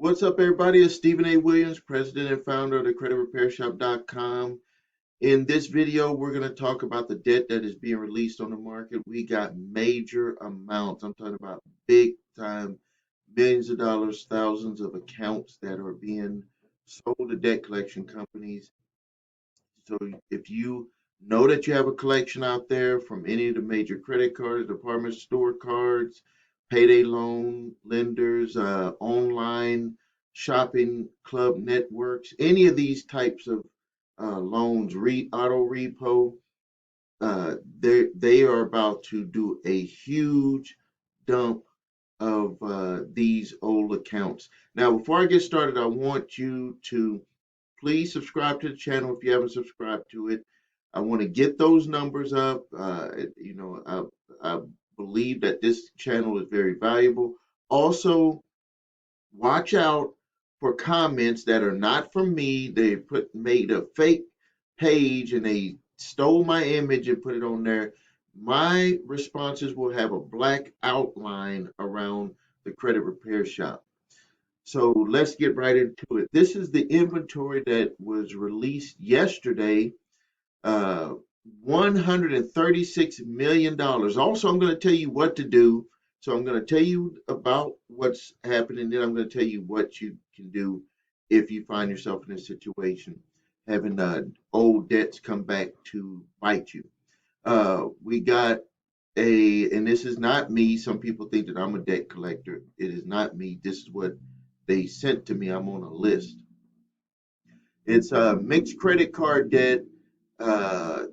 What's up, everybody? It's Stephen A. Williams, president and founder of the creditrepairshop.com. In this video, we're going to talk about the debt that is being released on the market. We got major amounts. I'm talking about big time, billions of dollars, thousands of accounts that are being sold to debt collection companies. So if you know that you have a collection out there from any of the major credit cards, department store cards, payday loan lenders, online shopping club networks, any of these types of loans, auto repo, they are about to do a huge dump of these old accounts. Now, before I get started, I want you to please subscribe to the channel if you haven't subscribed to it. I want to get those numbers up. I believe that this channel is very valuable. Also, watch out for comments that are not from me. They made a fake page and they stole my image and put it on there. My responses will have a black outline around the credit repair shop. So let's get right into it. This is the inventory that was released yesterday. Uh, $136 million. Also, I'm going to tell you what to do. So I'm going to tell you about what's happening, then I'm going to tell you what you can do if you find yourself in a situation having old debts come back to bite you. We got and this is not me. Some people think that I'm a debt collector. It is not me. This is what they sent to me. I'm on a list. It's a mixed credit card debt, uh,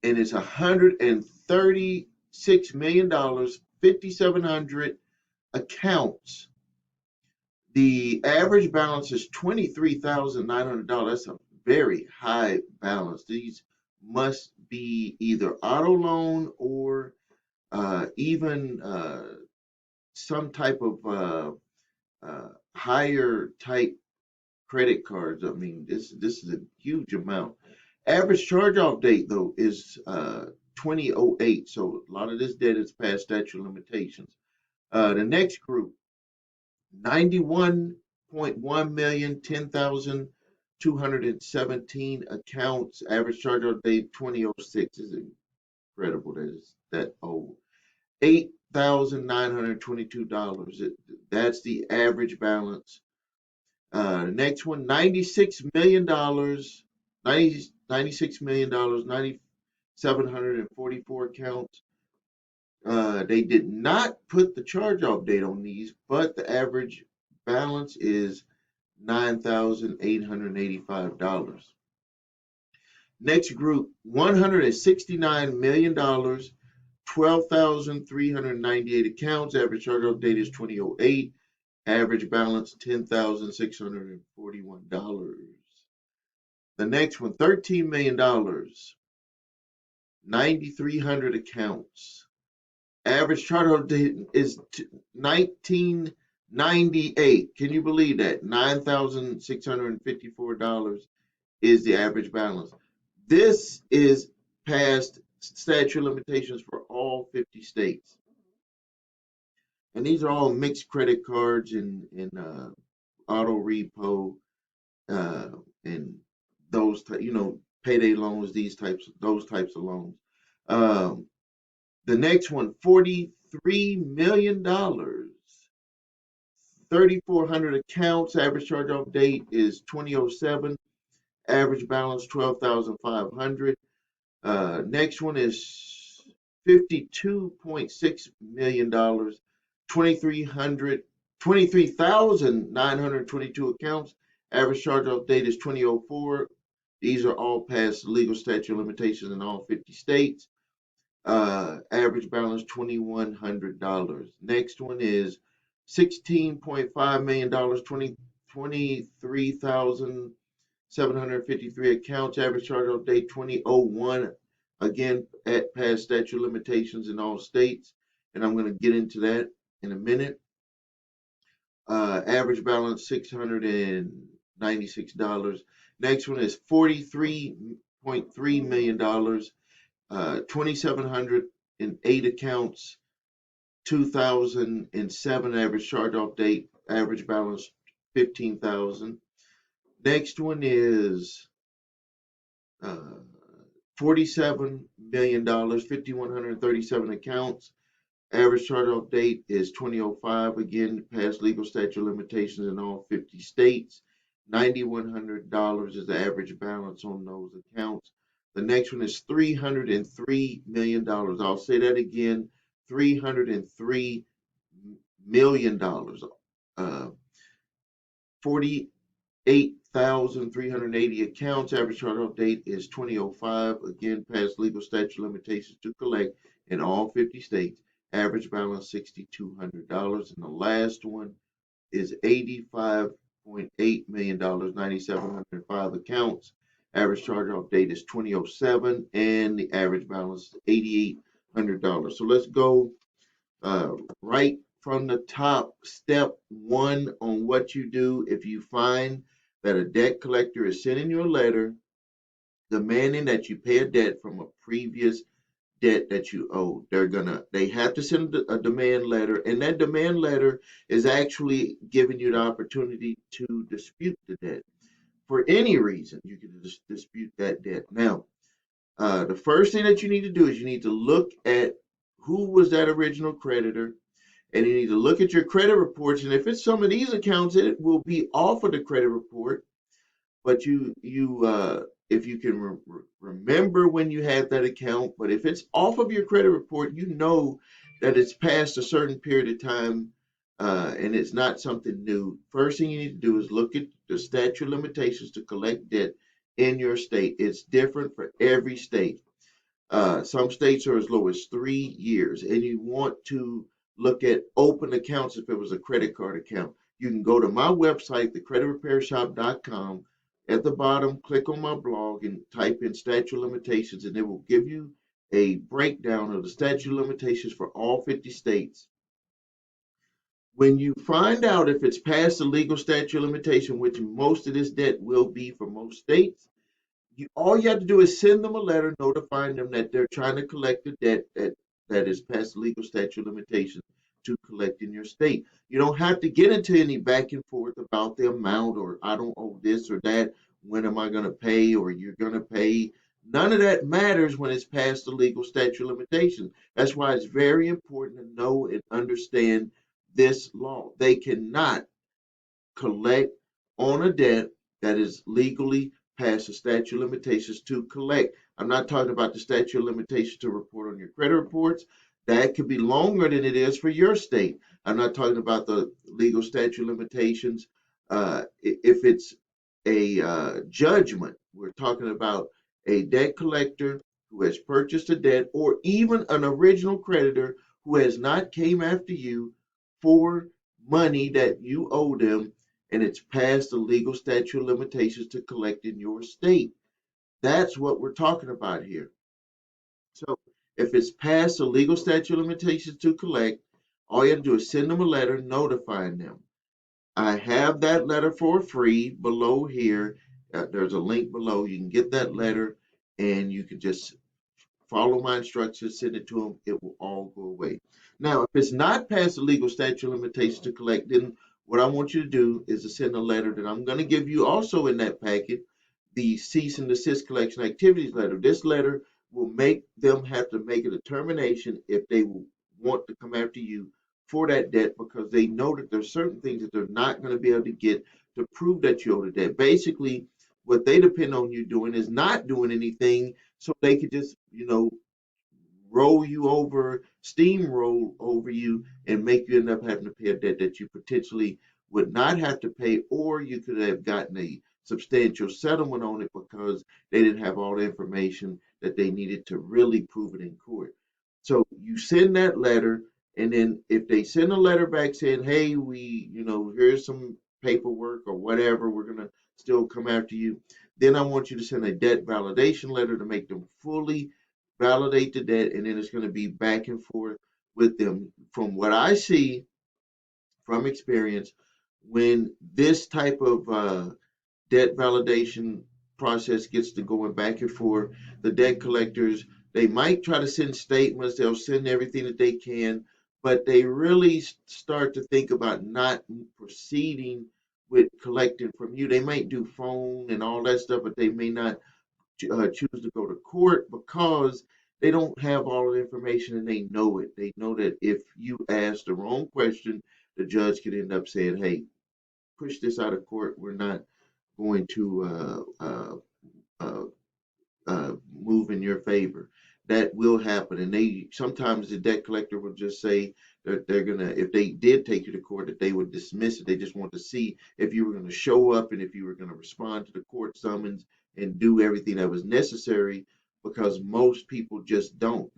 and it's $136 million, 5,700 accounts. The average balance is $23,900. That's a very high balance. These must be either auto loan or even some type of higher type credit cards. I mean, this is a huge amount. Average charge-off date though is 2008, so a lot of this debt is past statute of limitations. The next group, 91.1 million, 10,217 accounts. Average charge-off date 2006 is incredible. That is that old. $8,922. That's the average balance. Next one, $96 million, 9,744 accounts. They did not put the charge-off date on these, but the average balance is $9,885. Next group, $169 million, 12,398 accounts. Average charge-off date is 2008. Average balance $10,641. The next one, $13 million, 9,300 accounts. Average charge-off date is 1998. Can you believe that? $9,654 is the average balance. This is past statute of limitations for all 50 states. And these are all mixed credit cards and auto repo and those payday loans, those types of loans. The next one, $43 million, 3,400 accounts. Average charge-off date is 2007. Average balance 12,500. Next one is $52.6 million, 23,922 accounts. Average charge-off date is 2004. These are all past legal statute of limitations in all 50 states. Average balance $2,100. Next one is $16.5 million, 23,753 accounts. Average charge-off date 2001. Again, at past statute of limitations in all states, and I'm going to get into that in a minute. Average balance $696. Next one is $43.3 million, 2,708 accounts, 2007 average charge-off date, average balance $15,000. Next one is uh, $47 million, 5,137 accounts. Average charge-off date is 2005. Again, past legal statute of limitations in all 50 states. $9,100 is the average balance on those accounts. The next one is $303 million. I'll say that again, $303 million. 48,380 accounts. Average charge-off date is 2005. Again, past legal statute of limitations to collect in all 50 states. Average balance $6,200. And the last one is $85.8 million, 9,705 accounts. Average charge-off date is 2007, and the average balance is $8,800. So let's go right from the top. Step one on what you do if you find that a debt collector is sending you a letter demanding that you pay a debt from a previous debt that you owe. They have to send a demand letter, and that demand letter is actually giving you the opportunity to dispute the debt. For any reason, you can dispute that debt. Now, the first thing that you need to do is you need to look at who was that original creditor, and you need to look at your credit reports. And if it's some of these accounts, it will be off of the credit report. But if you can remember when you had that account, but if it's off of your credit report, you know that it's past a certain period of time, and it's not something new. First thing you need to do is look at the statute of limitations to collect debt in your state. It's different for every state. Some states are as low as 3 years, and you want to look at open accounts if it was a credit card account. You can go to my website, thecreditrepairshop.com. At the bottom, click on my blog and type in statute of limitations, and it will give you a breakdown of the statute of limitations for all 50 states. When you find out if it's past the legal statute of limitation, which most of this debt will be for most states, all you have to do is send them a letter notifying them that they're trying to collect the debt that is past the legal statute of limitations to collect in your state. You don't have to get into any back and forth about the amount, or I don't owe this or that. When am I going to pay, or you're going to pay? None of that matters when it's past the legal statute of limitations. That's why it's very important to know and understand this law. They cannot collect on a debt that is legally past the statute of limitations to collect. I'm not talking about the statute of limitations to report on your credit reports. That could be longer than it is for your state. I'm not talking about the legal statute of limitations. If it's a judgment, we're talking about a debt collector who has purchased a debt, or even an original creditor who has not came after you for money that you owe them, and it's past the legal statute of limitations to collect in your state. That's what we're talking about here. So if it's past the legal statute of limitations to collect, all you have to do is send them a letter notifying them. I have that letter for free below here. There's a link below. You can get that letter, and you can just follow my instructions, send it to them, it will all go away. Now, if it's not past the legal statute of limitations to collect, then what I want you to do is to send a letter that I'm going to give you also in that packet, the cease and desist collection activities letter. This letter will make them have to make a determination if they want to come after you for that debt, because they know that there's certain things that they're not going to be able to get to prove that you owe the debt. Basically, what they depend on you doing is not doing anything, so they could just, roll you over, steamroll over you, and make you end up having to pay a debt that you potentially would not have to pay, or you could have gotten a substantial settlement on it because they didn't have all the information that they needed to really prove it in court. So you send that letter, and then if they send a letter back saying, hey, here's some paperwork or whatever, we're going to still come after you, then I want you to send a debt validation letter to make them fully validate the debt, and then it's going to be back and forth with them. From what I see from experience, when this type of debt validation process gets to going back and forth, the debt collectors, they might try to send statements, they'll send everything that they can, but they really start to think about not proceeding with collecting from you. They might do phone and all that stuff, but they may not choose to go to court because they don't have all the information and they know it. They know that if you ask the wrong question, the judge could end up saying, "Hey, push this out of court. We're not going to move in your favor." That will happen, and they sometimes the debt collector will just say that they're gonna, if they did take you to court, that they would dismiss it. They just want to see if you were going to show up and if you were going to respond to the court summons and do everything that was necessary. Because most people just don't.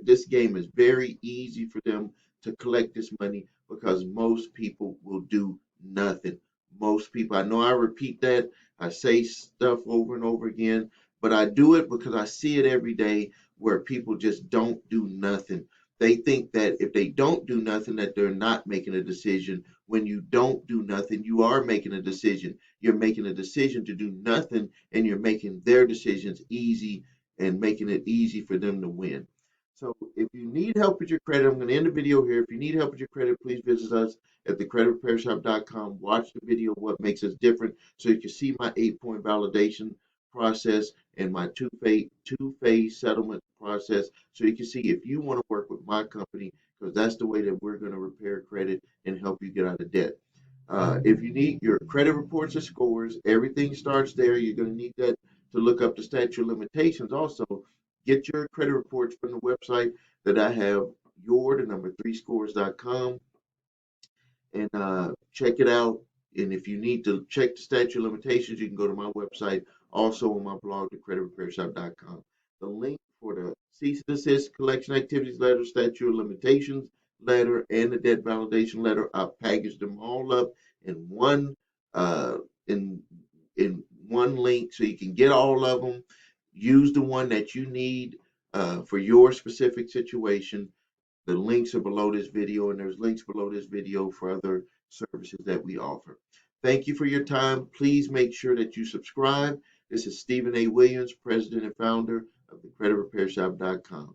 This game is very easy for them to collect this money because most people will do nothing. Most people, I know I repeat that, I say stuff over and over again, but I do it because I see it every day where people just don't do nothing. They think that if they don't do nothing, that they're not making a decision. When you don't do nothing, you are making a decision. You're making a decision to do nothing, and you're making their decisions easy and making it easy for them to win. So if you need help with your credit, I'm going to end the video here. If you need help with your credit, please visit us at thecreditrepairshop.com. Watch the video of what makes us different so you can see my 8-point validation process and my two-phase settlement process so you can see if you want to work with my company, because that's the way that we're going to repair credit and help you get out of debt. If you need your credit reports and scores, everything starts there. You're going to need that to look up the statute of limitations. Also, get your credit reports from the website that I have, the number 3scores.com, and check it out. And if you need to check the statute of limitations, you can go to my website, also on my blog, thecreditrepairshop.com. The link for the cease and desist collection activities letter, statute of limitations letter, and the debt validation letter, I've packaged them all up in one uh, in in one link so you can get all of them. Use the one that you need for your specific situation. The links are below this video, and there's links below this video for other services that we offer. Thank you for your time. Please make sure that you subscribe. This is Stephen A. Williams, President and Founder of thecreditrepairshop.com.